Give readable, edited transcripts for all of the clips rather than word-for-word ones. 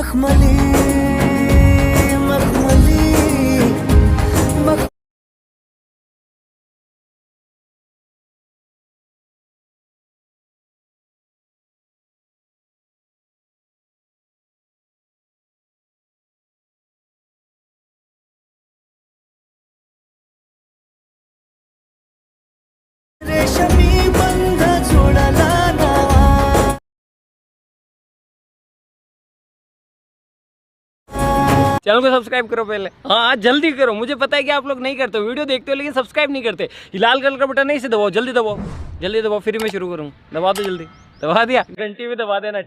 मखमली मखमली मख रेशमी बंध जोड़ला नवा चैनल को सब्सक्राइब करो पहले। हाँ जल्दी करो, मुझे पता है कि आप लोग नहीं करते हो, वीडियो देखते हो लेकिन सब्सक्राइब नहीं करते। ये लाल कलर का बटन नहीं से दबाओ, जल्दी दबाओ, जल्दी दबाओ, फिर मैं शुरू करूँ। दबा दो जल्दी, दबा दिया, घंटी भी दबा देना।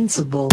invincible